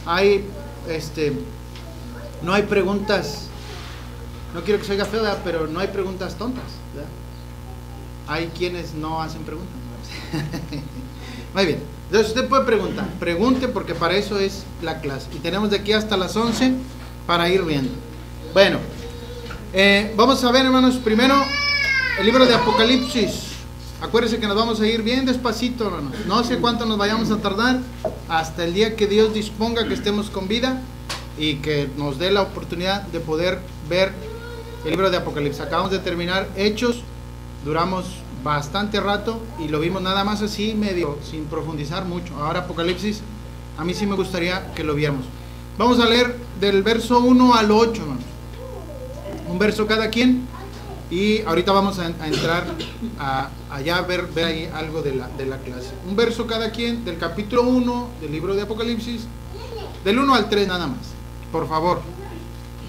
hay, no hay preguntas, no quiero que se oiga feo, ¿verdad? Pero no hay preguntas tontas, ¿verdad? Hay quienes no hacen preguntas. Muy bien, entonces usted puede preguntar, pregunte, porque para eso es la clase, y tenemos de aquí hasta las 11 para ir viendo. Bueno, vamos a ver, hermanos, primero el libro de Apocalipsis. Acuérdense que nos vamos a ir bien despacito, hermanos. No sé cuánto nos vayamos a tardar, hasta el día que Dios disponga que estemos con vida y que nos dé la oportunidad de poder ver el libro de Apocalipsis. Acabamos de terminar Hechos, duramos bastante rato y lo vimos nada más así, medio, sin profundizar mucho. Ahora Apocalipsis, a mí sí me gustaría que lo viéramos. Vamos a leer del verso 1 al 8, hermanos. Un verso cada quien. Y ahorita vamos a entrar allá a ver ahí algo de la clase. Un verso cada quien del capítulo 1 del libro de Apocalipsis, del 1 al 3 nada más, por favor.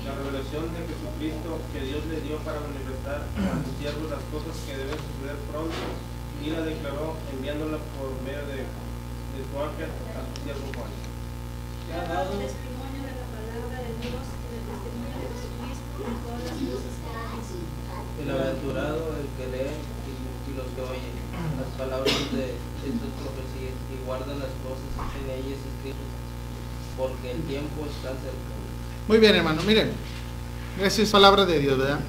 La revelación de Jesucristo que Dios le dio para manifestar a sus siervos las cosas que deben suceder pronto, y la declaró enviándola por medio de su ángel a su siervo Juan. Que ha dado testimonio de la palabra de Dios y del testimonio de Jesucristo y de todas las cosas que ha dicho. Bienaventurado el que lee y los que oyen las palabras de estas profecías y guarda las cosas en ellas escritas, porque el tiempo está cerca. Muy bien, hermano, miren, esa es palabra de Dios, ¿verdad?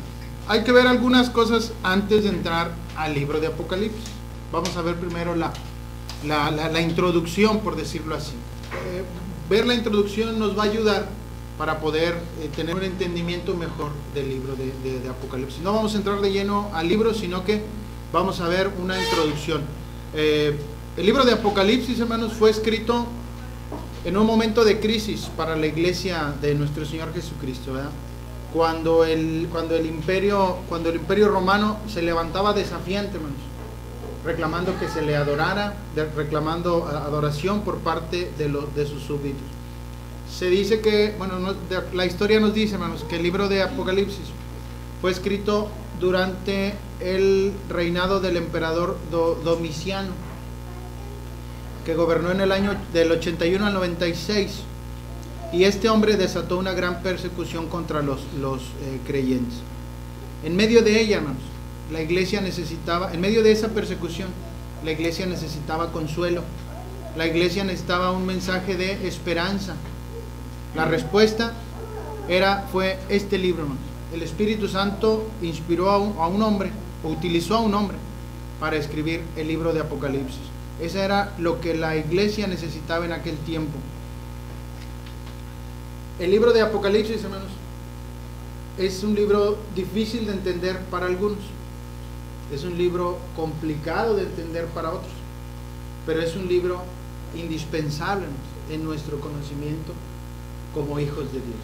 Hay que ver algunas cosas antes de entrar al libro de Apocalipsis. Vamos a ver primero la introducción, por decirlo así. Ver la introducción nos va a ayudar para poder tener un entendimiento mejor del libro de Apocalipsis. No vamos a entrar de lleno al libro, sino que vamos a ver una introducción. El libro de Apocalipsis, hermanos, fue escrito en un momento de crisis para la iglesia de nuestro Señor Jesucristo, ¿verdad? Cuando el imperio romano se levantaba desafiante, hermanos, reclamando que se le adorara, reclamando adoración por parte de sus súbditos. Se dice que, bueno, la historia nos dice, hermanos, que el libro de Apocalipsis fue escrito durante el reinado del emperador Domiciano, que gobernó en el año del 81 al 96, y este hombre desató una gran persecución contra los creyentes. En medio de ella, hermanos, la iglesia necesitaba, en medio de esa persecución, la iglesia necesitaba consuelo, la iglesia necesitaba un mensaje de esperanza. La respuesta fue este libro, hermanos. El Espíritu Santo inspiró a un hombre, o utilizó a un hombre para escribir el libro de Apocalipsis. Eso era lo que la iglesia necesitaba en aquel tiempo. El libro de Apocalipsis, hermanos, es un libro difícil de entender para algunos. Es un libro complicado de entender para otros. Pero es un libro indispensable, hermanos, en nuestro conocimiento como hijos de Dios.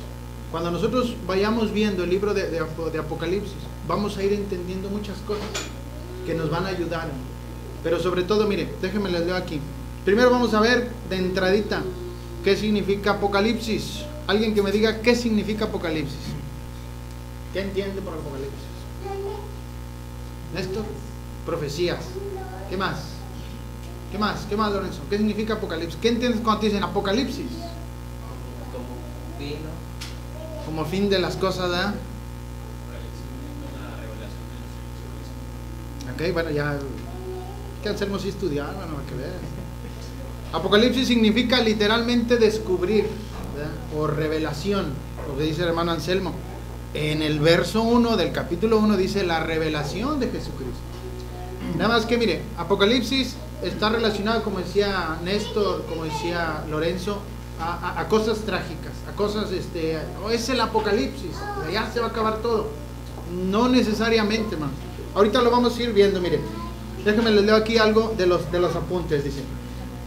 Cuando nosotros vayamos viendo el libro de Apocalipsis, vamos a ir entendiendo muchas cosas que nos van a ayudar. Pero sobre todo, mire, déjenme les leo aquí. Primero vamos a ver de entradita qué significa Apocalipsis. Alguien que me diga qué significa Apocalipsis. ¿Qué entiende por Apocalipsis? Néstor, profecías. ¿Qué más? ¿Qué más? ¿Qué más, Lorenzo? ¿Qué significa Apocalipsis? ¿Qué entiendes cuando te dicen Apocalipsis? Como fin, ¿no? Como fin de las cosas, ¿verdad? Ok, bueno, ya que Anselmo sí estudiar, bueno, para que veas. Apocalipsis significa literalmente descubrir, ¿verdad? O revelación, lo que dice el hermano Anselmo. En el verso 1 del capítulo 1 dice la revelación de Jesucristo. Nada más que mire, Apocalipsis está relacionado, como decía Néstor, como decía Lorenzo, a cosas trágicas, a cosas, es el Apocalipsis, ya se va a acabar todo. No necesariamente, hermano. Ahorita lo vamos a ir viendo, mire. Déjenme les leo aquí algo de los apuntes. Dice: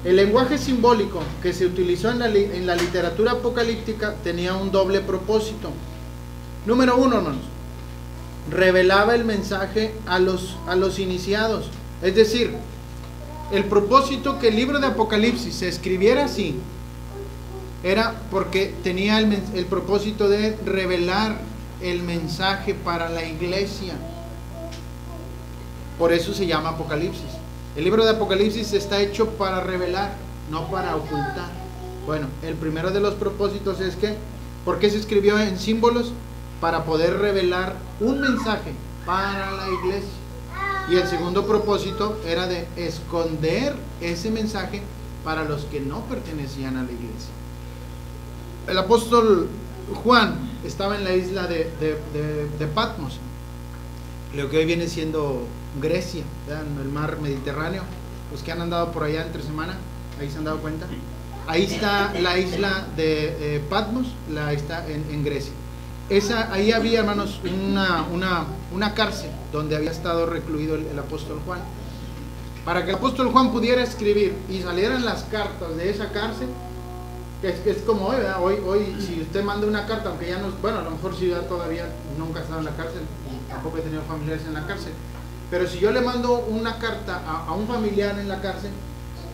el lenguaje simbólico que se utilizó en la literatura apocalíptica tenía un doble propósito. Número 1, hermanos, revelaba el mensaje a los iniciados. Es decir, el propósito que el libro de Apocalipsis se escribiera así era porque tenía el propósito de revelar el mensaje para la iglesia. Por eso se llama Apocalipsis. El libro de Apocalipsis está hecho para revelar, no para ocultar. Bueno, el primero de los propósitos es que, ¿por qué se escribió en símbolos? Para poder revelar un mensaje para la iglesia. Y el segundo propósito era de esconder ese mensaje para los que no pertenecían a la iglesia. El apóstol Juan estaba en la isla de Patmos, lo que hoy viene siendo Grecia, en el mar Mediterráneo. Los que han andado por allá entre semana, ahí se han dado cuenta. Ahí está la isla de Patmos, está en Grecia. Ahí había, hermanos, una cárcel donde había estado recluido el apóstol Juan. Para que el apóstol Juan pudiera escribir y salieran las cartas de esa cárcel, que es como hoy, ¿verdad? Hoy si usted manda una carta, aunque ya no, bueno, a lo mejor si ya todavía nunca he estado en la cárcel, y tampoco he tenido familiares en la cárcel, pero si yo le mando una carta a un familiar en la cárcel,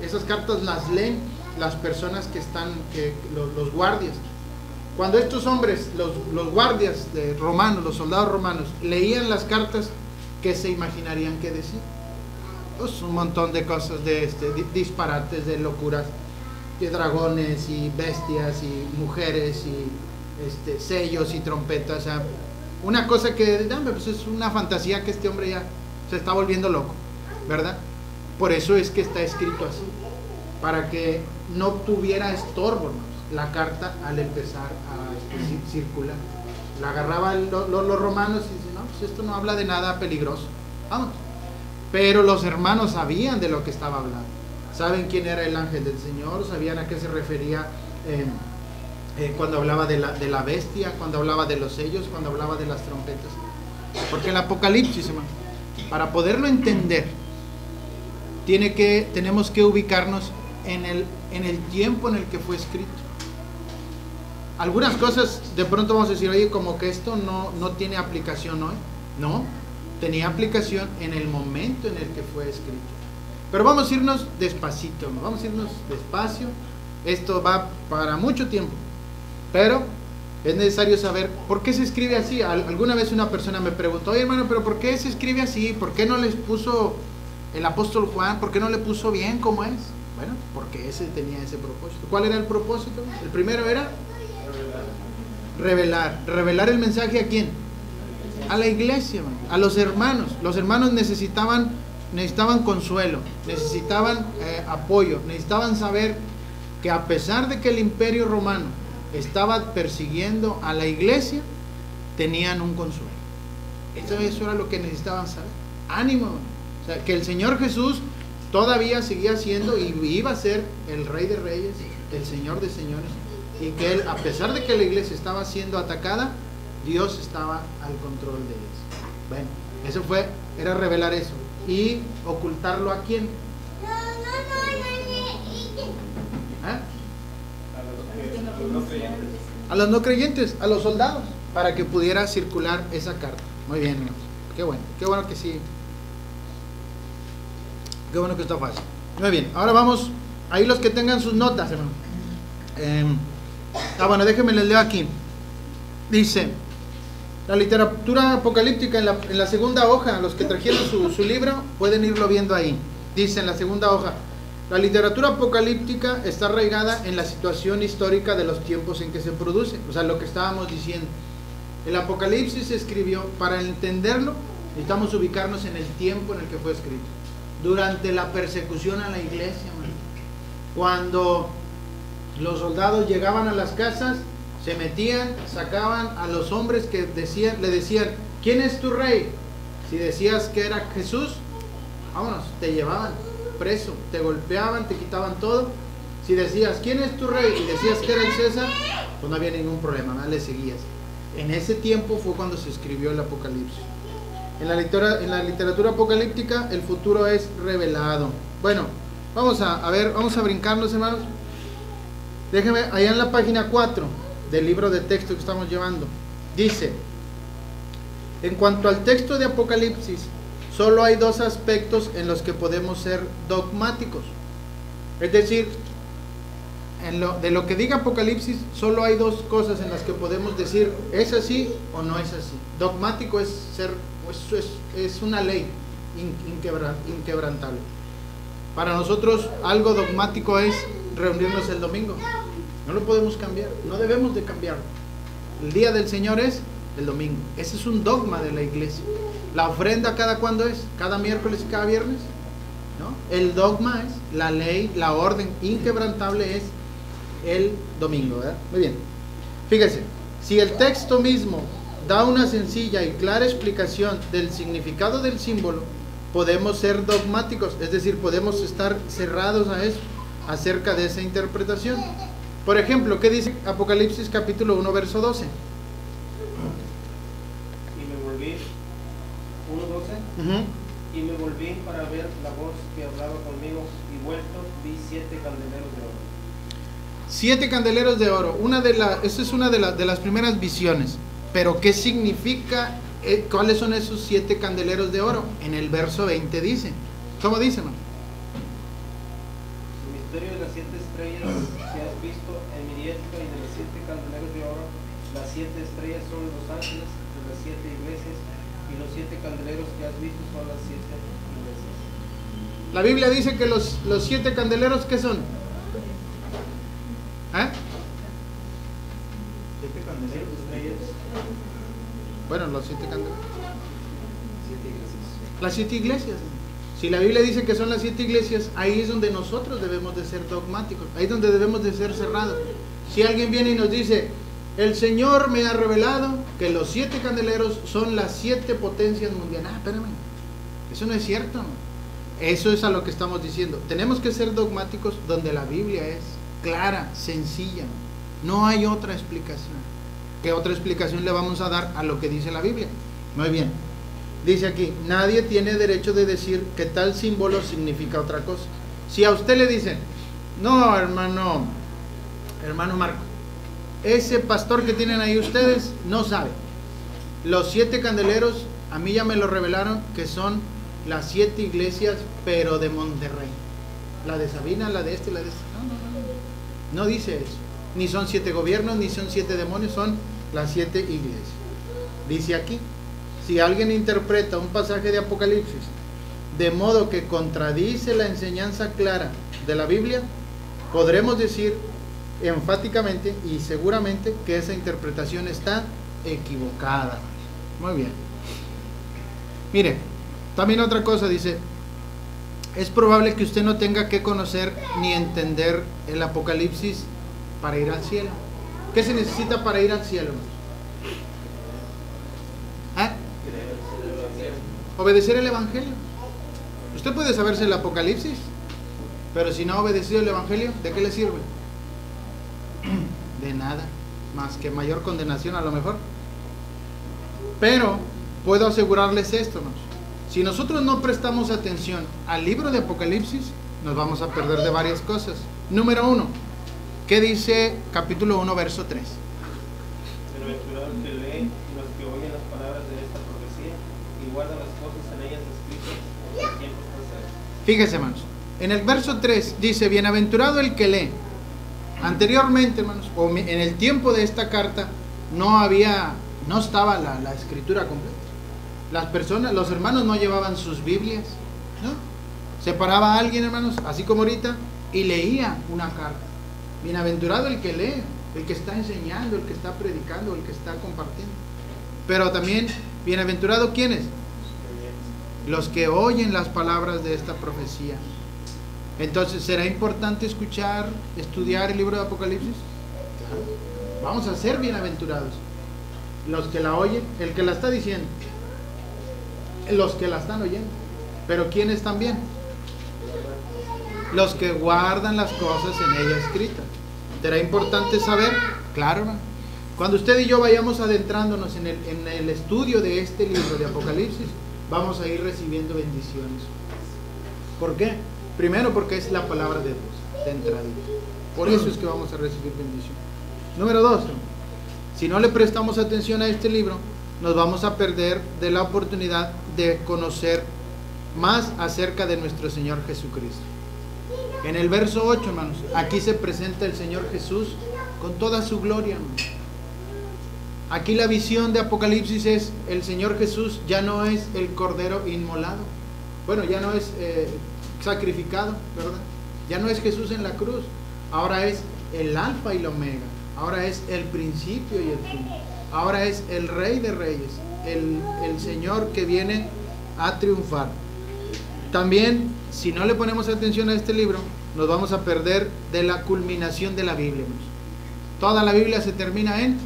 esas cartas las leen las personas que están, los guardias. Cuando estos hombres, los guardias romanos, los soldados romanos, leían las cartas, ¿qué se imaginarían que decían? Pues un montón de cosas, de disparates, de locuras, de dragones y bestias y mujeres y sellos y trompetas. O sea, una cosa que pues es una fantasía que este hombre ya se está volviendo loco, ¿verdad? Por eso es que está escrito así, para que no tuviera estorbo, hermanos, la carta al empezar a circular. La agarraban los romanos y dicen, no, pues esto no habla de nada peligroso, vamos. Pero los hermanos sabían de lo que estaba hablando, saben quién era el ángel del Señor, sabían a qué se refería cuando hablaba de la bestia, cuando hablaba de los sellos, cuando hablaba de las trompetas. Porque el Apocalipsis, hermano, para poderlo entender, tenemos que ubicarnos en el tiempo en el que fue escrito. Algunas cosas de pronto vamos a decir, oye, como que esto no tiene aplicación hoy. No, tenía aplicación en el momento en el que fue escrito. Pero vamos a irnos despacito, ¿no? Vamos a irnos despacio. Esto va para mucho tiempo, pero es necesario saber por qué se escribe así. Alguna vez una persona me preguntó, oye hermano, pero ¿por qué se escribe así? ¿Por qué no les puso el apóstol Juan? ¿Por qué no le puso bien como es? Bueno, porque ese tenía ese propósito. ¿Cuál era el propósito? El primero era revelar el mensaje. ¿A quién? A la iglesia, hermano, a los hermanos. Los hermanos necesitaban consuelo, necesitaban apoyo, necesitaban saber que a pesar de que el imperio romano estaba persiguiendo a la iglesia, tenían un consuelo. Eso era lo que necesitaban saber. Ánimo, o sea, que el Señor Jesús todavía seguía siendo y iba a ser el Rey de Reyes, el Señor de Señores, y que Él, a pesar de que la iglesia estaba siendo atacada, Dios estaba al control de eso. Bueno, eso era revelar eso. ¿Y ocultarlo a quién? A los no creyentes, a los soldados, para que pudiera circular esa carta. Muy bien, hermanos. Qué bueno que sí. Qué bueno que está fácil. Muy bien, ahora vamos, ahí los que tengan sus notas, hermano. Bueno, déjenme les leo aquí. Dice, la literatura apocalíptica en la segunda hoja, los que trajeron su libro, pueden irlo viendo ahí. Dice en la segunda hoja, la literatura apocalíptica está arraigada en la situación histórica de los tiempos en que se produce. O sea, lo que estábamos diciendo. El Apocalipsis se escribió, para entenderlo, necesitamos ubicarnos en el tiempo en el que fue escrito. Durante la persecución a la iglesia, hermano. Cuando los soldados llegaban a las casas, se metían, sacaban a los hombres que le decían, ¿quién es tu rey? Si decías que era Jesús, vámonos, te llevaban preso, te golpeaban, te quitaban todo. Si decías, ¿quién es tu rey? Y decías que era el César, pues no había ningún problema, ¿no? Le seguías. En ese tiempo fue cuando se escribió el Apocalipsis. En la literatura apocalíptica el futuro es revelado. Bueno, vamos a ver, vamos a brincarnos, hermanos. Déjenme, allá en la página 4 del libro de texto que estamos llevando, dice, en cuanto al texto de Apocalipsis, solo hay dos aspectos en los que podemos ser dogmáticos. Es decir, de lo que diga Apocalipsis, solo hay dos cosas en las que podemos decir, ¿es así o no es así? Dogmático es una ley inquebrantable. Para nosotros, algo dogmático es reunirnos el domingo. No lo podemos cambiar, no debemos de cambiarlo. El día del Señor es el domingo. Ese es un dogma de la iglesia. La ofrenda, ¿cada cuándo es? ¿Cada miércoles y cada viernes? ¿No? El dogma es, la ley, la orden inquebrantable es el domingo, ¿verdad? Muy bien. Fíjese, si el texto mismo da una sencilla y clara explicación del significado del símbolo, podemos ser dogmáticos, es decir, podemos estar cerrados a eso, acerca de esa interpretación. Por ejemplo, ¿qué dice Apocalipsis capítulo 1, verso 12? Y me volví, 1:12, y me volví para ver la voz que hablaba conmigo, y vuelto vi 7 candeleros de oro. 7 candeleros de oro. Esa es una de las primeras visiones. Pero ¿qué significa? ¿Cuáles son esos 7 candeleros de oro? En el verso 20 dice. ¿Cómo dice, hermano? El misterio de las 7 estrellas que has visto en mi diestra y de los 7 candeleros de oro. Las 7 estrellas son los ángeles de las 7 iglesias, y los 7 candeleros que has visto son las 7 iglesias. La Biblia dice que los 7 candeleros, ¿qué son? ¿Eh? 7 candeleros, estrellas. Bueno, los 7 candeleros. Las 7 iglesias. Si la Biblia dice que son las 7 iglesias, ahí es donde nosotros debemos de ser dogmáticos, ahí es donde debemos de ser cerrados. Si alguien viene y nos dice, el Señor me ha revelado que los 7 candeleros son las 7 potencias mundiales. Ah, espérame, eso no es cierto, ¿no? Eso es a lo que estamos diciendo. Tenemos que ser dogmáticos donde la Biblia es clara, sencilla. No hay otra explicación. ¿Qué otra explicación le vamos a dar a lo que dice la Biblia? Muy bien. Dice aquí, nadie tiene derecho de decir que tal símbolo significa otra cosa. Si a usted le dicen, no, hermano Marco, ese pastor que tienen ahí ustedes no sabe. Los 7 candeleros, a mí ya me lo revelaron que son las 7 iglesias, pero de Monterrey. La de Sabina, la de este, la de este. No dice eso. Ni son 7 gobiernos, ni son 7 demonios, son las 7 iglesias. Dice aquí, si alguien interpreta un pasaje de Apocalipsis de modo que contradice la enseñanza clara de la Biblia, podremos decir enfáticamente y seguramente que esa interpretación está equivocada. Muy bien. Mire, también otra cosa dice, es probable que usted no tenga que conocer ni entender el Apocalipsis para ir al cielo. ¿Qué se necesita para ir al cielo? ¿Eh? Obedecer el Evangelio. Usted puede saberse el Apocalipsis, pero si no ha obedecido el Evangelio, ¿de qué le sirve? De nada, más que mayor condenación a lo mejor. Pero puedo asegurarles esto, ¿no? Si nosotros no prestamos atención al libro de Apocalipsis, nos vamos a perder de varias cosas. Número 1, ¿qué dice capítulo 1, verso 3? Bienaventurado el que lee y los que oyen las palabras de esta profecía y guardan las cosas en ellas escritas en el tiempo presente. Fíjese, hermanos, en el verso 3 dice, bienaventurado el que lee. Anteriormente, hermanos, o en el tiempo de esta carta, no estaba la escritura completa. Las personas, los hermanos no llevaban sus Biblias, ¿no? Se paraba alguien, hermanos, así como ahorita, y leía una carta. Bienaventurado el que lee, el que está enseñando, el que está predicando, el que está compartiendo. Pero también, bienaventurado, ¿quiénes? Los que oyen las palabras de esta profecía. Entonces, ¿será importante escuchar, estudiar el libro de Apocalipsis? Claro. Vamos a ser bienaventurados. Los que la oyen, el que la está diciendo, los que la están oyendo. Pero ¿quiénes también? Los que guardan las cosas en ella escritas. ¿Será importante saber? Claro, hermano. Cuando usted y yo vayamos adentrándonos en el estudio de este libro de Apocalipsis, vamos a ir recibiendo bendiciones. ¿Por qué? Primero porque es la palabra de Dios, de entradita. Por eso es que vamos a recibir bendición. Número 2, si no le prestamos atención a este libro, nos vamos a perder de la oportunidad de conocer más acerca de nuestro Señor Jesucristo. En el verso 8, hermanos, aquí se presenta el Señor Jesús con toda su gloria, hermanos. Aquí la visión de Apocalipsis es el Señor Jesús ya no es el cordero inmolado. Bueno, ya no es sacrificado, ¿verdad? Ya no es Jesús en la cruz. Ahora es el alfa y el omega, ahora es el principio y el fin, ahora es el Rey de Reyes, el Señor que viene a triunfar. También, si no le ponemos atención a este libro, nos vamos a perder de la culminación de la Biblia. Toda la Biblia se termina en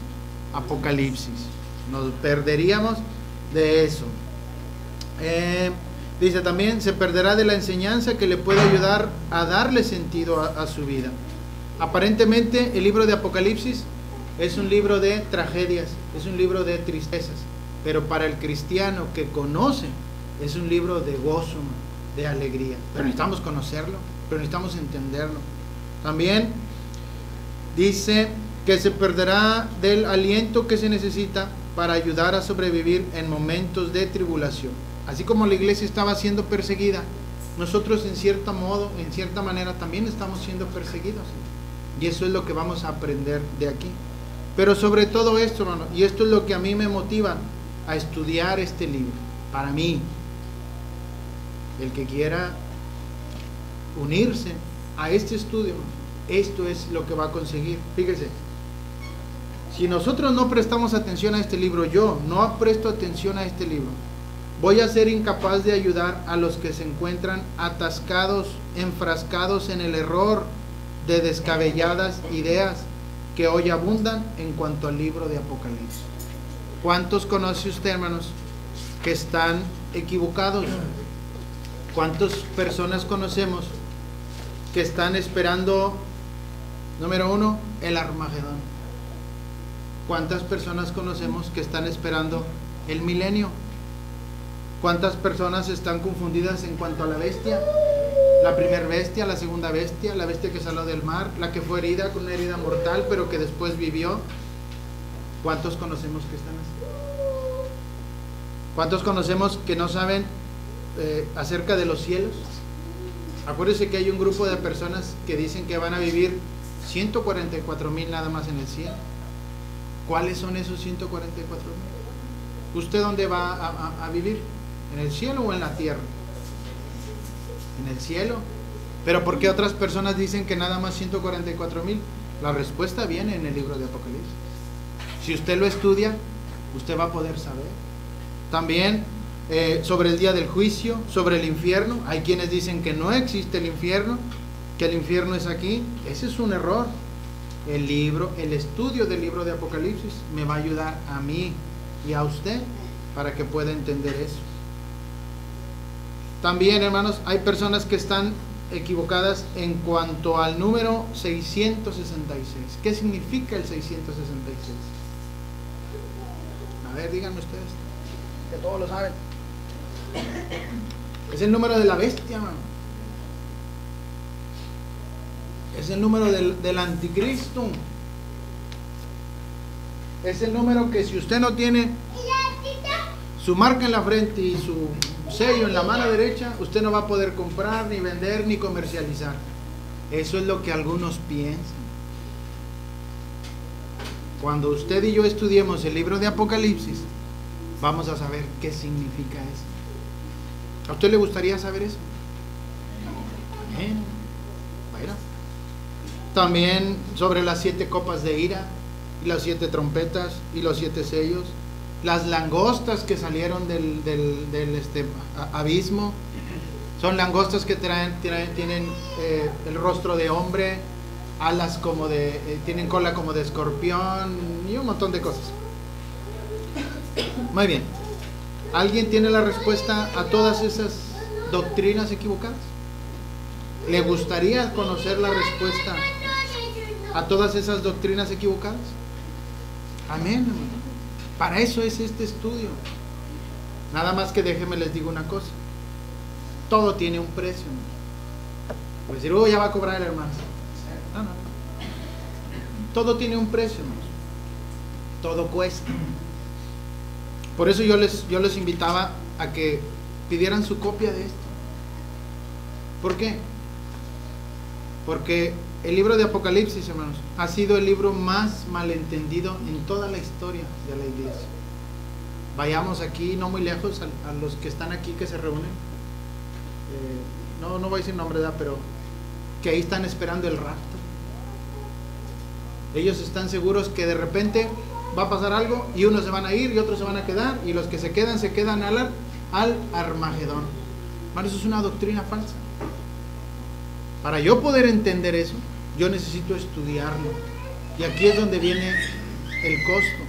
Apocalipsis. Nos perderíamos de eso. Dice también, se perderá de la enseñanza que le puede ayudar a darle sentido a su vida. Aparentemente, el libro de Apocalipsis es un libro de tragedias, es un libro de tristezas, pero para el cristiano que conoce, es un libro de gozo, de alegría. Pero necesitamos conocerlo, pero necesitamos entenderlo. También dice que se perderá del aliento que se necesita para ayudar a sobrevivir en momentos de tribulación. Así como la iglesia estaba siendo perseguida, nosotros en cierto modo, en cierta manera también estamos siendo perseguidos. Y eso es lo que vamos a aprender de aquí. Pero sobre todo esto, hermano, y esto es lo que a mí me motiva a estudiar este libro. Para mí, el que quiera unirse a este estudio, esto es lo que va a conseguir. Fíjese, si nosotros no prestamos atención a este libro, yo no presto atención a este libro, voy a ser incapaz de ayudar a los que se encuentran atascados, enfrascados en el error de descabelladas ideas que hoy abundan en cuanto al libro de Apocalipsis. ¿Cuántos conoce usted, hermanos, que están equivocados? ¿Cuántas personas conocemos que están esperando, número uno, el Armagedón? ¿Cuántas personas conocemos que están esperando el milenio? ¿Cuántas personas están confundidas en cuanto a la bestia? La primera bestia, la segunda bestia, la bestia que salió del mar, la que fue herida con una herida mortal, pero que después vivió. ¿Cuántos conocemos que están así? ¿Cuántos conocemos que no saben acerca de los cielos? Acuérdense que hay un grupo de personas que dicen que van a vivir 144,000 nada más en el cielo. ¿Cuáles son esos 144,000? ¿Usted dónde va a vivir? ¿En el cielo o en la tierra? En el cielo. ¿Pero por qué otras personas dicen que nada más 144,000? La respuesta viene en el libro de Apocalipsis. Si usted lo estudia, usted va a poder saber. También sobre el día del juicio, sobre el infierno. Hay quienes dicen que no existe el infierno, que el infierno es aquí. Ese es un error. El estudio del libro de Apocalipsis me va a ayudar a mí y a usted para que pueda entender eso. También, hermanos, hay personas que están equivocadas en cuanto al número 666. ¿Qué significa el 666? A ver, díganme ustedes, que todos lo saben. Es el número de la bestia, hermano. Es el número del anticristo. Es el número que si usted no tiene su marca en la frente y su sello en la mano derecha, usted no va a poder comprar, ni vender, ni comercializar. Eso es lo que algunos piensan. Cuando usted y yo estudiemos el libro de Apocalipsis, vamos a saber qué significa eso. ¿A usted le gustaría saber eso? Amén. Bueno. También sobre las 7 copas de ira, y las 7 trompetas, y los 7 sellos, las langostas que salieron del abismo. Son langostas que tienen el rostro de hombre, alas como tienen cola como de escorpión y un montón de cosas. Muy bien. ¿Alguien tiene la respuesta a todas esas doctrinas equivocadas? ¿Le gustaría conocer la respuesta a todas esas doctrinas equivocadas? Amén, hermano. Para eso es este estudio. Nada más que déjenme les digo una cosa. Todo tiene un precio. Pues decir, ya va a cobrar el hermano. No. Todo tiene un precio, hermano. Todo cuesta. Por eso yo les invitaba a que pidieran su copia de esto. ¿Por qué? Porque el libro de Apocalipsis, hermanos, ha sido el libro más malentendido en toda la historia de la iglesia. Vayamos aquí, no muy lejos, a los que están aquí que se reúnen. No voy a decir nombre, ¿verdad? Pero que ahí están esperando el rapto. Ellos están seguros que de repente va a pasar algo y unos se van a ir y otros se van a quedar, y los que se quedan al Armagedón. Hermano, eso es una doctrina falsa. Para yo poder entender eso, yo necesito estudiarlo. Y aquí es donde viene el costo.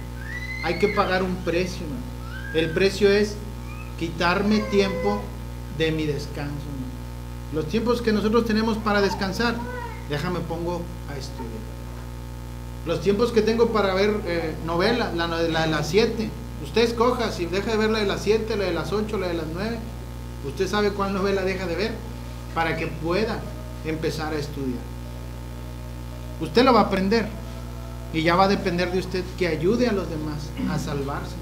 Hay que pagar un precio, hermano. El precio es quitarme tiempo de mi descanso, hermano. Los tiempos que nosotros tenemos para descansar, déjame pongo a estudiar. Los tiempos que tengo para ver novelas, la de las 7, usted escoja, si deja de ver la de las 7, la de las 8, la de las 9, usted sabe cuál novela deja de ver, para que pueda empezar a estudiar. Usted lo va a aprender, y ya va a depender de usted que ayude a los demás a salvarse,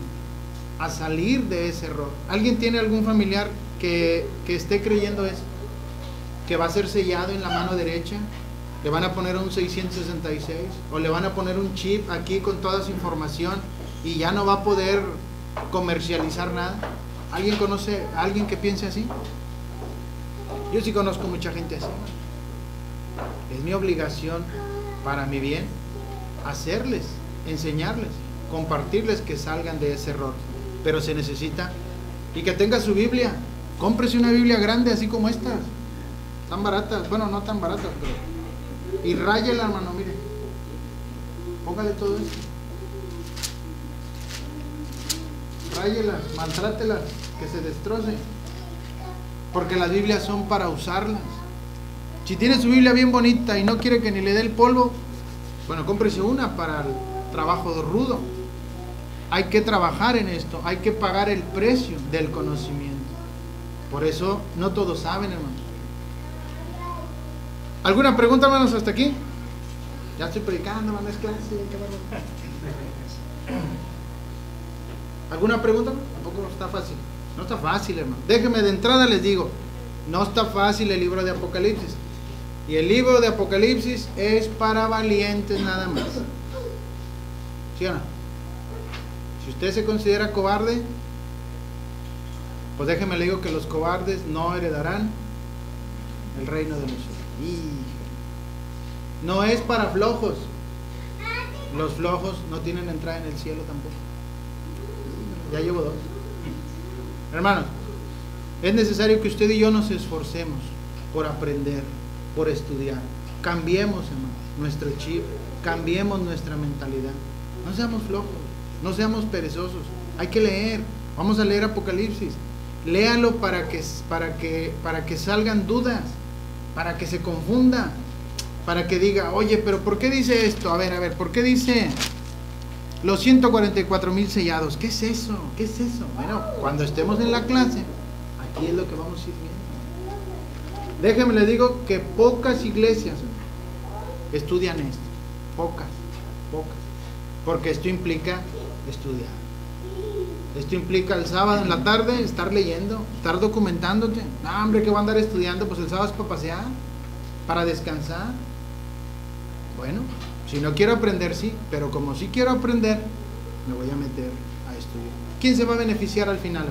a salir de ese error. ¿Alguien tiene algún familiar que esté creyendo eso? Que va a ser sellado en la mano derecha, le van a poner un 666 o le van a poner un chip aquí con toda su información y ya no va a poder comercializar nada. ¿Alguien conoce a alguien que piense así? Yo sí conozco mucha gente así. Es mi obligación, para mi bien, hacerles, enseñarles, compartirles que salgan de ese error. Pero se necesita, y que tenga su Biblia. Cómprese una Biblia grande así como estas, tan baratas, bueno, no tan baratas, pero, y ráyela, hermano, mire, póngale todo esto, ráyelas, maltrátelas, que se destroce, porque las Biblias son para usarlas. Si tiene su Biblia bien bonita y no quiere que ni le dé el polvo, bueno, cómprese una para el trabajo rudo. Hay que trabajar en esto, hay que pagar el precio del conocimiento. Por eso no todos saben, hermanos. ¿Alguna pregunta, hermanos, hasta aquí? Ya estoy predicando, hermano, es clase. ¿Alguna pregunta? Tampoco está fácil. No está fácil, hermano. Déjenme de entrada les digo, no está fácil el libro de Apocalipsis. Y el libro de Apocalipsis es para valientes nada más. ¿Sí o no? Si usted se considera cobarde, pues déjeme le digo que los cobardes no heredarán el reino de los cielos. No es para flojos. Los flojos no tienen entrada en el cielo tampoco. Ya llevo 2. Hermanos, es necesario que usted y yo nos esforcemos por aprender, por estudiar. Cambiemos, hermanos, nuestro chip, cambiemos nuestra mentalidad. No seamos flojos, no seamos perezosos. Hay que leer. Vamos a leer Apocalipsis. Léalo para que salgan dudas, para que se confunda, para que diga, oye, pero ¿por qué dice esto? A ver, ¿por qué dice los 144,000 sellados? ¿Qué es eso? ¿Qué es eso? Bueno, cuando estemos en la clase, aquí es lo que vamos a ir viendo. Déjenme les digo que pocas iglesias estudian esto. Pocas. Porque esto implica estudiar. Esto implica el sábado en la tarde estar leyendo, estar documentándote. No, hombre, que va a andar estudiando, pues el sábado es para pasear, para descansar. Bueno, si no quiero aprender, sí, pero como sí quiero aprender, me voy a meter a estudiar. ¿Quién se va a beneficiar al final?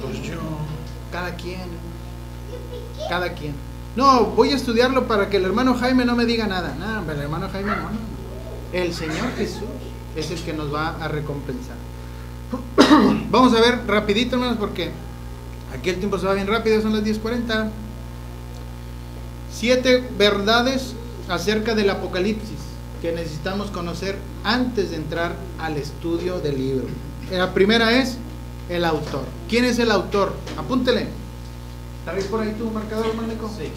Pues yo. Cada quien. No, voy a estudiarlo para que el hermano Jaime no me diga nada. No, el hermano Jaime no. El Señor Jesús es el que nos va a recompensar. Vamos a ver rapidito, hermanos, porque aquí el tiempo se va bien rápido, son las 10:40. 7 verdades acerca del Apocalipsis que necesitamos conocer antes de entrar al estudio del libro. La primera es el autor. ¿Quién es el autor? Apúntele. ¿Traes por ahí tu marcador, hermano? Sí.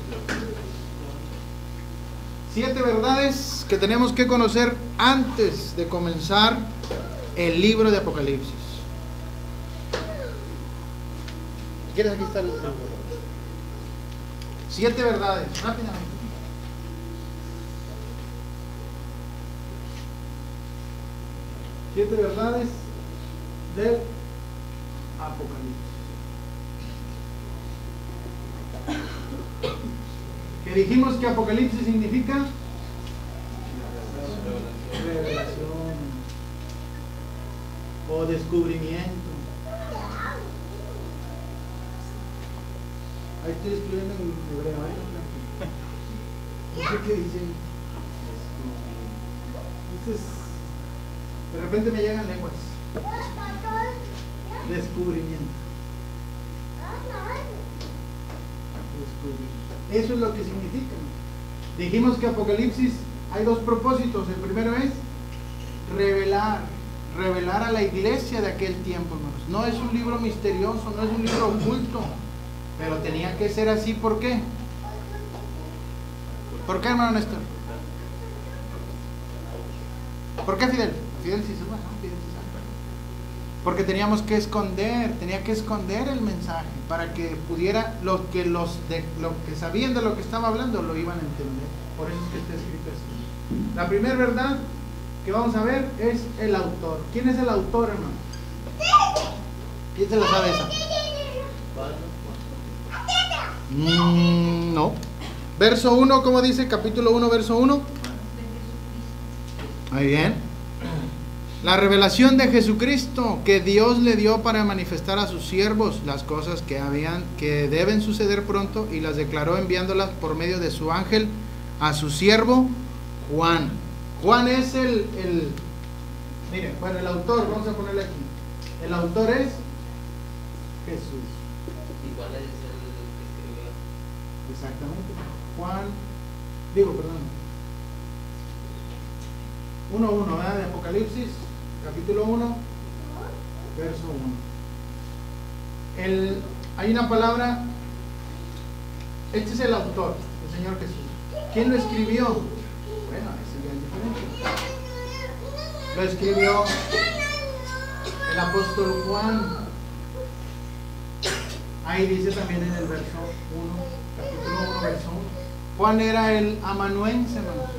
7 verdades que tenemos que conocer antes de comenzar el libro de Apocalipsis. ¿Quieres? Aquí está el libro. 7 verdades, rápidamente. Siete verdades del Apocalipsis. Que dijimos que Apocalipsis significa revelación o descubrimiento. Ahí estoy escribiendo en hebreo, no sé qué dice. De repente me llegan lenguas. Descubrimiento. Eso es lo que significa. Dijimos que Apocalipsis hay dos propósitos. El primero es revelar a la iglesia de aquel tiempo, hermanos. No es un libro misterioso, no es un libro oculto, pero tenía que ser así. ¿Por qué? ¿Por qué, hermano Néstor? ¿Por qué, Fidel? Fidel sí se va, ¿no? Fidel sí sabe. Porque tenía que esconder el mensaje para que pudiera, los que sabían de lo que estaba hablando lo iban a entender. Por eso es que está escrito así. La primera verdad que vamos a ver es el autor. ¿Quién es el autor, hermano? ¿Quién se la sabe esa? No. Verso 1, ¿cómo dice? Capítulo 1, verso 1. Muy bien. La revelación de Jesucristo que Dios le dio para manifestar a sus siervos las cosas que deben suceder pronto, y las declaró enviándolas por medio de su ángel a su siervo Juan. Juan es miren, bueno, el autor, vamos a ponerle aquí. El autor es Jesús. ¿Y cuál es el que escribió? Exactamente. Perdón. 1:1, ¿verdad? De Apocalipsis, capítulo 1, verso 1. Hay una palabra, este es el autor, el Señor Jesús. ¿Quién lo escribió? Bueno, ese ya es diferente. Lo escribió el apóstol Juan. Ahí dice también en el verso 1, capítulo 1, verso 1. Juan era el amanuense, hermanos.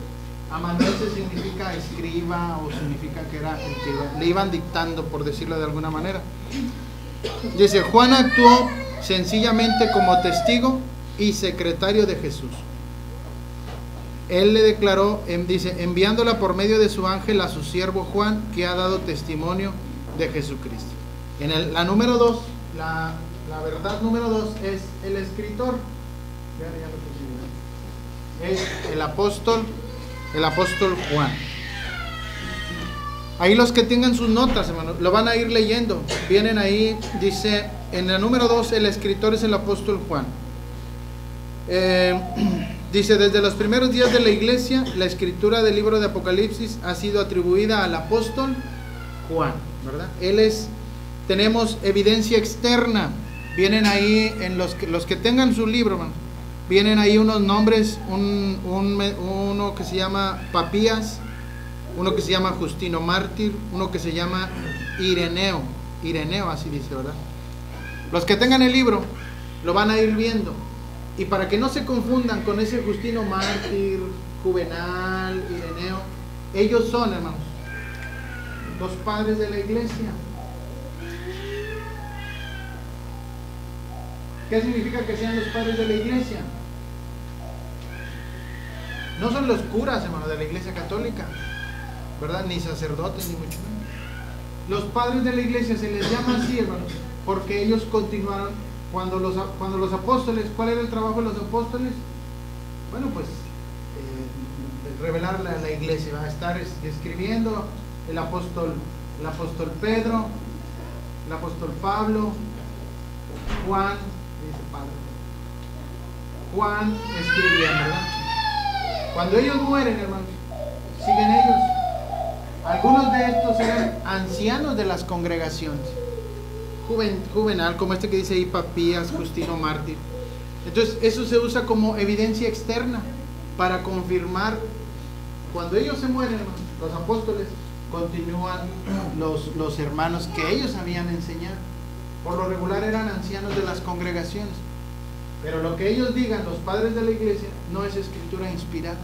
Amanuense significa escriba, o significa que era el que le iban dictando, por decirlo de alguna manera. Dice, Juan actuó sencillamente como testigo y secretario de Jesús. Él le declaró, dice, enviándola por medio de su ángel a su siervo Juan, que ha dado testimonio de Jesucristo. La número 2, la verdad número 2 es el escritor. Es el apóstol Juan. Ahí los que tengan sus notas, hermanos, lo van a ir leyendo. Vienen ahí, dice, en la número 2, el escritor es el apóstol Juan. Dice, desde los primeros días de la iglesia, la escritura del libro de Apocalipsis ha sido atribuida al apóstol Juan, ¿verdad? Tenemos evidencia externa. Vienen ahí, en los que tengan su libro, hermano, vienen ahí unos nombres, uno que se llama Papías, uno que se llama Justino Mártir, uno que se llama Ireneo, así dice, ¿verdad? Los que tengan el libro lo van a ir viendo, y para que no se confundan con ese Justino Mártir, Juvenal, Ireneo, ellos son, hermanos, los padres de la iglesia. ¿Qué significa que sean los padres de la iglesia? No son los curas, hermano, de la iglesia católica, ¿verdad? Ni sacerdotes, ni mucho menos. Los padres de la iglesia se les llama así, hermanos, porque ellos continuaron cuando los apóstoles. ¿Cuál era el trabajo de los apóstoles? Bueno, pues revelar la iglesia. Va a estar escribiendo el apóstol Pedro, el apóstol Pablo, Juan, dice Pablo. Juan escribía, ¿verdad? Cuando ellos mueren, hermanos, siguen ellos. Algunos de estos eran ancianos de las congregaciones. Juvenal, como este que dice ahí, Papías, Justino Mártir. Entonces, eso se usa como evidencia externa para confirmar. Cuando ellos se mueren, hermanos, los apóstoles, continúan los hermanos que ellos habían enseñado. Por lo regular eran ancianos de las congregaciones. Pero lo que ellos digan, los padres de la iglesia, no es escritura inspirada.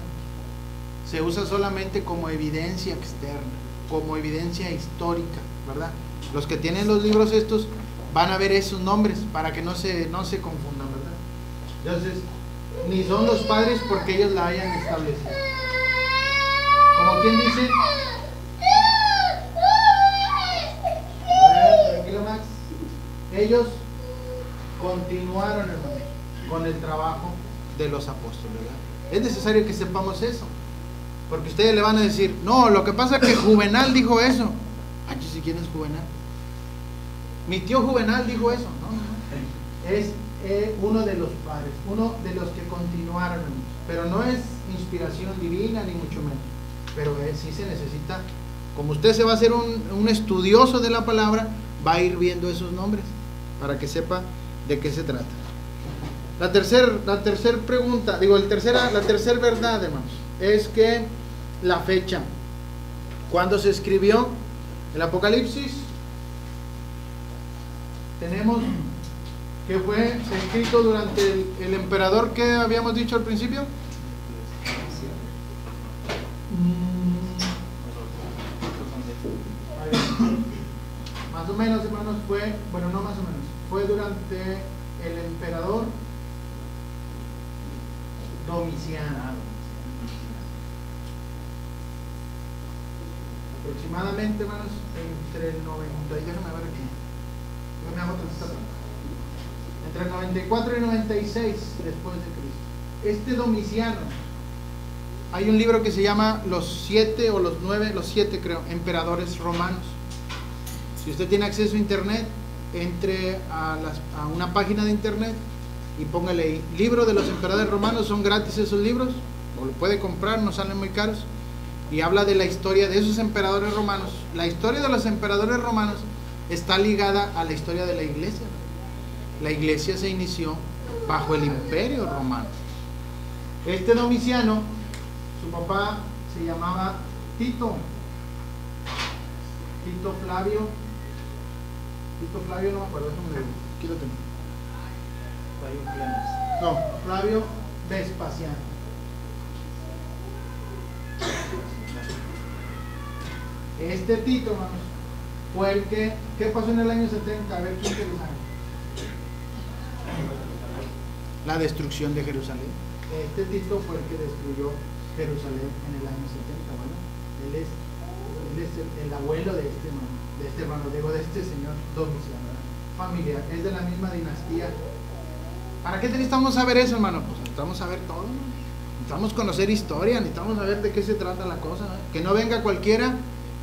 Se usa solamente como evidencia externa, como evidencia histórica, ¿verdad? Los que tienen los libros estos van a ver esos nombres para que no se confundan, ¿verdad? Entonces, ni son los padres porque ellos la hayan establecido. Como quien dice, tranquilo Max, ellos continuaron, hermano, con el trabajo de los apóstoles, ¿verdad? Es necesario que sepamos eso. Porque ustedes le van a decir, no, lo que pasa es que Juvenal dijo eso. Ay, ¿sí quién es Juvenal? Mi tío Juvenal dijo eso. No. Es uno de los padres, uno de los que continuaron. Pero no es inspiración divina, ni mucho menos. Pero sí se necesita, como usted se va a hacer un estudioso de la palabra, va a ir viendo esos nombres para que sepa de qué se trata. La tercera pregunta, la tercera verdad, hermanos, es que la fecha, cuando se escribió el Apocalipsis, tenemos que fue escrito durante el emperador que habíamos dicho al principio. Más o menos, hermanos, fue durante el emperador Domiciano. Aproximadamente, hermanos, entre el 90, déjame ver aquí, yo me hago entre el 94 y 96 después de Cristo. Este Domiciano, hay un libro que se llama Los 7 o los 9, los 7 creo, emperadores romanos. Si usted tiene acceso a internet, entre a una página de internet y póngale ahí, libro de los emperadores romanos. Son gratis esos libros, o lo puede comprar, no salen muy caros, y habla de la historia de esos emperadores romanos. La historia de los emperadores romanos está ligada a la historia de la iglesia. La iglesia se inició bajo el imperio romano. Este Domiciano, su papá se llamaba Tito Flavio, no me acuerdo, aquí lo tengo. No, Flavio Vespasiano. Este Tito, hermanos, fue el que, ¿qué pasó en el año 70? A ver, ¿quién se lo sabe? La destrucción de Jerusalén. Este Tito fue el que destruyó Jerusalén en el año 70. Bueno, él es el abuelo de este señor Domiciano, familiar, es de la misma dinastía. ¿Para qué necesitamos saber eso, hermano? Pues necesitamos saber todo, ¿no? Necesitamos conocer historia, necesitamos saber de qué se trata la cosa, ¿no? Que no venga cualquiera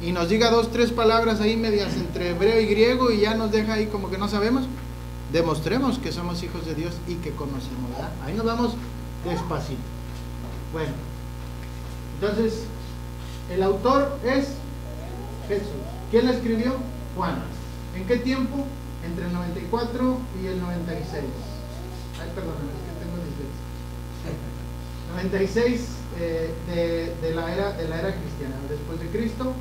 y nos diga 2, 3 palabras ahí medias entre hebreo y griego y ya nos deja ahí como que no sabemos. Demostremos que somos hijos de Dios y que conocemos, ¿verdad? Ahí nos vamos despacito. Bueno, entonces el autor es Jesús. ¿Quién lo escribió? Juan. ¿En qué tiempo? Entre el 94 y el 96. Ay, perdón, es que tengo 96 de la era cristiana, después de Cristo,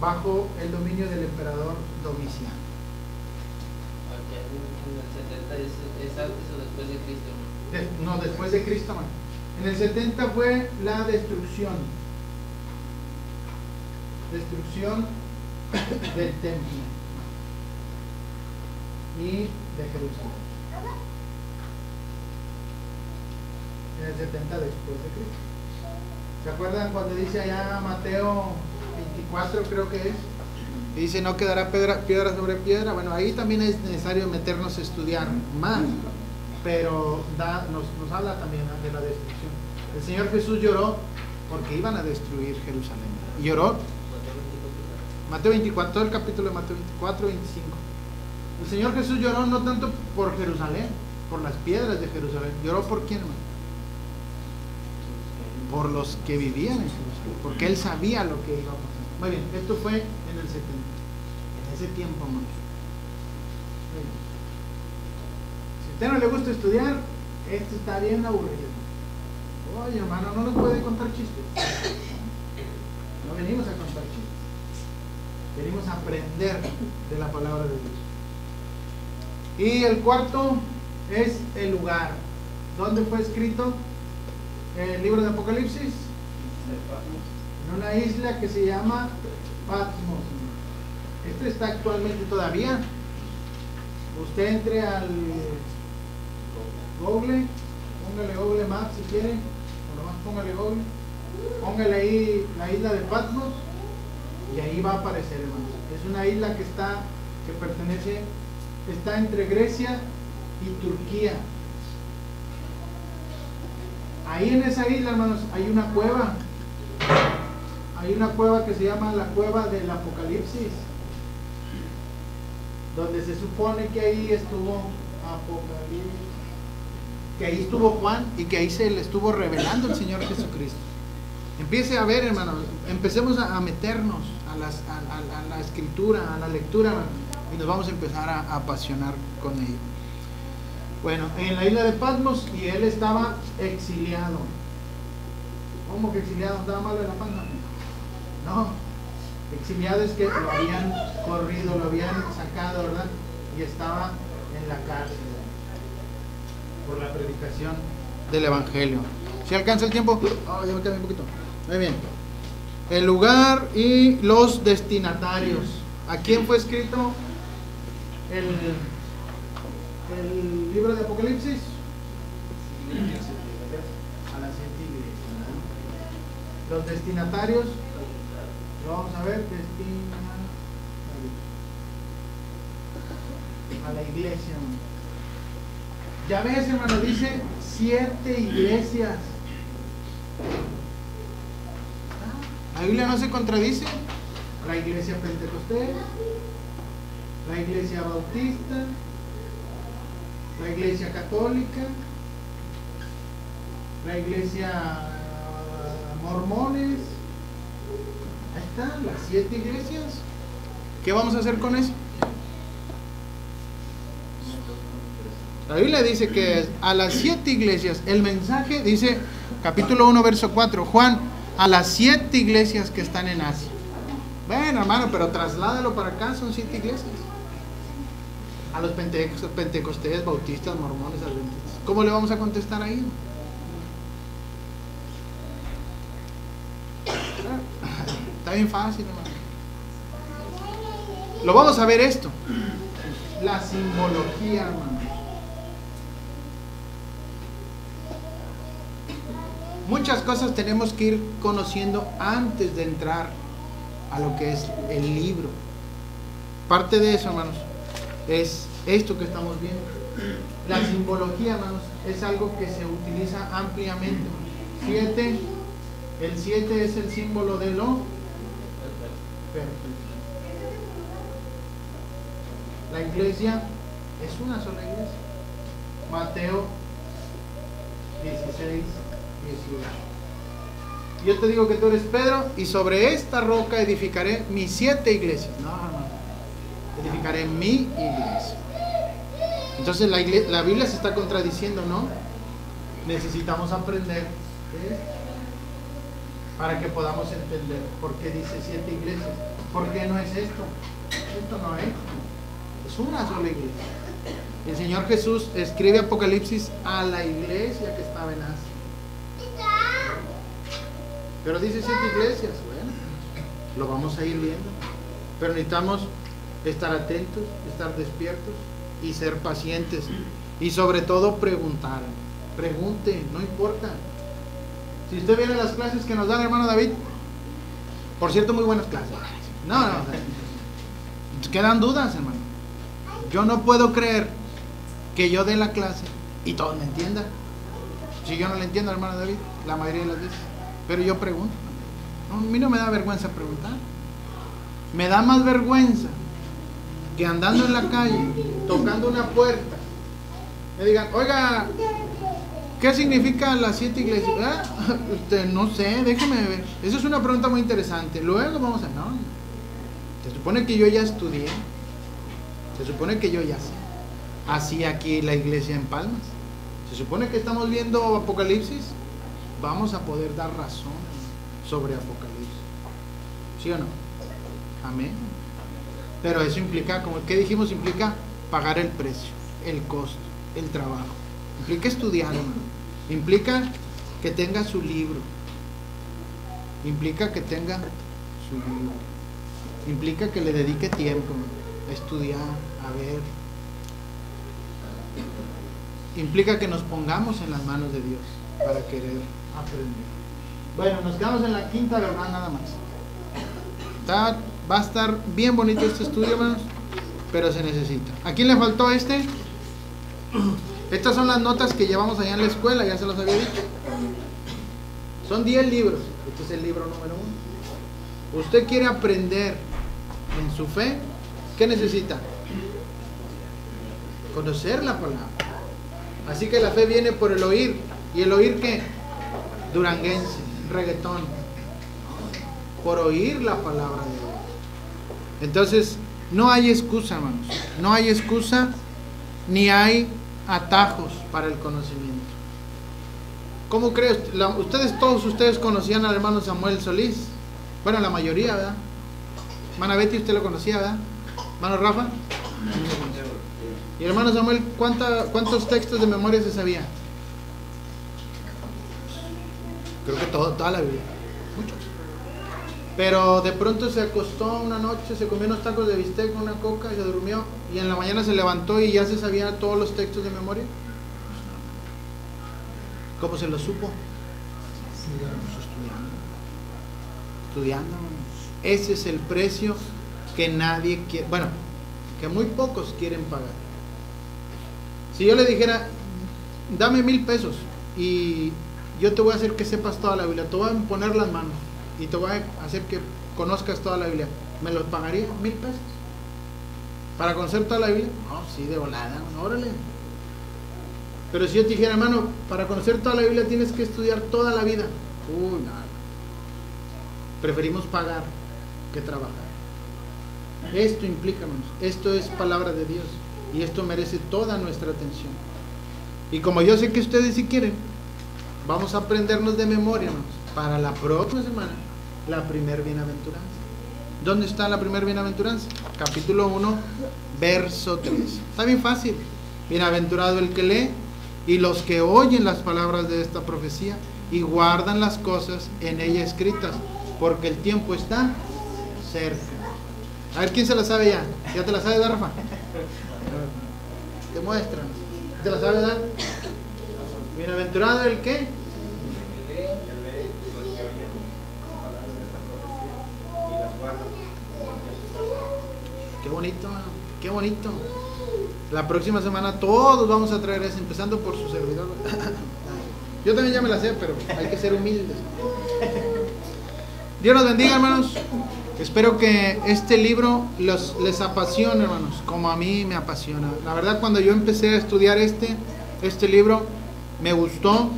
bajo el dominio del emperador Domiciano. ¿En el 70 es antes o después de Cristo? No, después de Cristo, man. En el 70 fue la destrucción del templo y de Jerusalén. En el 70 después de Cristo. ¿Se acuerdan cuando dice allá Mateo 24, creo que es? Dice, no quedará piedra sobre piedra. Bueno, ahí también es necesario meternos a estudiar más, pero nos habla también de la destrucción. El Señor Jesús lloró porque iban a destruir Jerusalén. Y lloró. Mateo 24, todo el capítulo de Mateo 24, 25. El Señor Jesús lloró no tanto por Jerusalén, por las piedras de Jerusalén. ¿Lloró por quién, hermano? Por los que vivían en Jerusalén, porque Él sabía lo que iba a pasar. Muy bien, esto fue en el 70, en ese tiempo, hermanos. Si a usted no le gusta estudiar, esto está bien aburrido. Oye, hermano, no nos puede contar chistes. No venimos a contar chistes. Venimos a aprender de la palabra de Dios. Y el cuarto es el lugar. ¿Dónde fue escrito el libro de Apocalipsis? En una isla que se llama Patmos. Esto está actualmente todavía. Usted entre al Google, póngale Google Maps si quiere, o nomás póngale Google, póngale ahí la isla de Patmos y ahí va a aparecer, hermanos. Es una isla que está entre Grecia y Turquía. Ahí en esa isla, hermanos, hay una cueva hay una cueva que se llama la cueva del Apocalipsis, donde se supone que ahí estuvo Apocalipsis, que ahí estuvo Juan y que ahí se le estuvo revelando el Señor Jesucristo. Empiece a ver, hermanos, empecemos a meternos a la escritura, a la lectura, hermanos, y nos vamos a empezar a apasionar con ello. Bueno, en la isla de Patmos, y él estaba exiliado. ¿Cómo que exiliado? ¿Estaba malo de la panza? No, exiliado es que lo habían corrido, lo habían sacado, ¿verdad? Y estaba en la cárcel por la predicación del Evangelio. ¿Si alcanza el tiempo? Oh, ya me quedé un poquito. Muy bien. El lugar y los destinatarios. ¿A quién fue escrito el libro de Apocalipsis? A las 7 iglesias, ¿no? Los destinatarios, lo vamos a ver, a la iglesia. Ya ves, hermano, dice 7 iglesias. La Biblia no se contradice. La iglesia pentecostés, la iglesia bautista, la iglesia católica, la iglesia mormones. Ahí están las 7 iglesias. ¿Qué vamos a hacer con eso? La Biblia dice que a las 7 iglesias, el mensaje dice, capítulo 1, verso 4, Juan, a las 7 iglesias que están en Asia. Ven, hermano, pero trasládalo para acá, son 7 iglesias. A los pentecostés, bautistas, mormones, adventistas. ¿Cómo le vamos a contestar ahí? Está bien fácil, hermano. Lo vamos a ver esto. La simbología, hermano. Muchas cosas tenemos que ir conociendo antes de entrar a lo que es el libro. Parte de eso, hermanos, es esto que estamos viendo. La simbología, hermanos, es algo que se utiliza ampliamente. 7, el 7 es el símbolo de lo perfecto. La iglesia es una sola iglesia. Mateo 16, 18. Yo te digo que tú eres Pedro y sobre esta roca edificaré mis 7 iglesias. No. Edificaré mi iglesia. Entonces la Biblia se está contradiciendo, ¿no? Necesitamos aprender, ¿sí? Para que podamos entender por qué dice 7 iglesias. ¿Por qué no es esto? Esto no es una sola iglesia. El Señor Jesús escribe Apocalipsis a la iglesia que estaba en Asia. Pero dice 7 iglesias. Bueno, lo vamos a ir viendo. Pero necesitamos estar atentos, estar despiertos y ser pacientes. Y sobre todo preguntar. Pregunte, no importa. Si usted viene a las clases que nos da el hermano David, por cierto, muy buenas clases. No. Quedan dudas, hermano. Yo no puedo creer que yo dé la clase y todos me entiendan. Si yo no le entiendo al hermano David, la mayoría de las veces. Pero yo pregunto. No, a mí no me da vergüenza preguntar. Me da más vergüenza que andando en la calle, tocando una puerta, me digan, oiga, ¿qué significan las 7 iglesias? No sé, déjeme ver. Esa es una pregunta muy interesante. Luego vamos a... No, se supone que yo ya estudié. Se supone que yo ya sé. Así aquí la iglesia en Palmas. Se supone que estamos viendo Apocalipsis. Vamos a poder dar razón sobre Apocalipsis. ¿Sí o no? Amén. Pero eso implica, como que dijimos, implica pagar el precio, el costo, el trabajo. Implica estudiar, hermano. Implica que tenga su libro. Implica que tenga su libro. Implica que le dedique tiempo a estudiar, a ver. Implica que nos pongamos en las manos de Dios para querer aprender. Bueno, nos quedamos en la quinta verdad nada más. Va a estar bien bonito este estudio, hermanos, pero se necesita. ¿A quién le faltó este? Estas son las notas que llevamos allá en la escuela, ya se los había dicho. Son 10 libros. Este es el libro número 1. Usted quiere aprender en su fe, ¿qué necesita? Conocer la palabra. Así que la fe viene por el oír. ¿Y el oír qué? Duranguense, reggaetón. Por oír la palabra de Dios. Entonces, no hay excusa, hermanos. No hay excusa ni hay atajos para el conocimiento. ¿Cómo cree usted? Todos ustedes conocían al hermano Samuel Solís. Bueno, la mayoría, ¿verdad? Hermana Betty, usted lo conocía, ¿verdad? Hermano Rafa. Y hermano Samuel, ¿cuántos textos de memoria se sabía? Creo que toda la Biblia. Muchos. Pero de pronto se acostó una noche, se comió unos tacos de bistec con una coca y se durmió. Y en la mañana se levantó y ya se sabía todos los textos de memoria. ¿Cómo se lo supo? Estudiando. Ese es el precio que nadie quiere, bueno, que muy pocos quieren pagar. Si yo le dijera, dame 1,000 pesos y yo te voy a hacer que sepas toda la Biblia, te voy a poner las manos y te voy a hacer que conozcas toda la Biblia, ¿me los pagaría? 1,000 pesos para conocer toda la Biblia. No, sí, de volada, órale. Pero si yo te dijera, hermano, para conocer toda la Biblia tienes que estudiar toda la vida. No. Preferimos pagar que trabajar. Esto implica, hermanos, esto es palabra de Dios y esto merece toda nuestra atención. Y como yo sé que ustedes sí quieren, vamos a aprendernos de memoria, hermanos, para la próxima semana, la primer bienaventuranza. ¿Dónde está la primer bienaventuranza? Capítulo 1, verso 3. Está bien fácil. Bienaventurado el que lee y los que oyen las palabras de esta profecía y guardan las cosas en ella escritas, porque el tiempo está cerca. A ver, ¿quién se la sabe ya? ¿Ya te la sabes, Rafa? Te muestran. ¿Te la sabes, dar? Bienaventurado el qué? Qué bonito, qué bonito. La próxima semana todos vamos a traer eso, empezando por su servidor. Yo también ya me la sé, pero hay que ser humildes. Dios los bendiga, hermanos. Espero que este libro les apasione, hermanos, como a mí me apasiona. La verdad, cuando yo empecé a estudiar este libro, me gustó.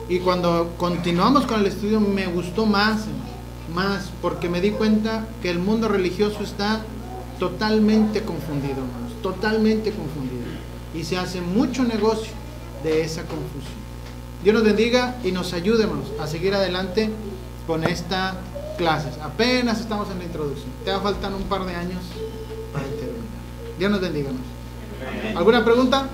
Y cuando continuamos con el estudio, me gustó más, porque me di cuenta que el mundo religioso está totalmente confundido, hermanos, totalmente confundido. Y se hace mucho negocio de esa confusión. Dios nos bendiga y nos ayude, hermanos, a seguir adelante con esta clases. Apenas estamos en la introducción. Te va a faltar un par de años para terminar. Dios nos bendiga, hermanos. ¿Alguna pregunta?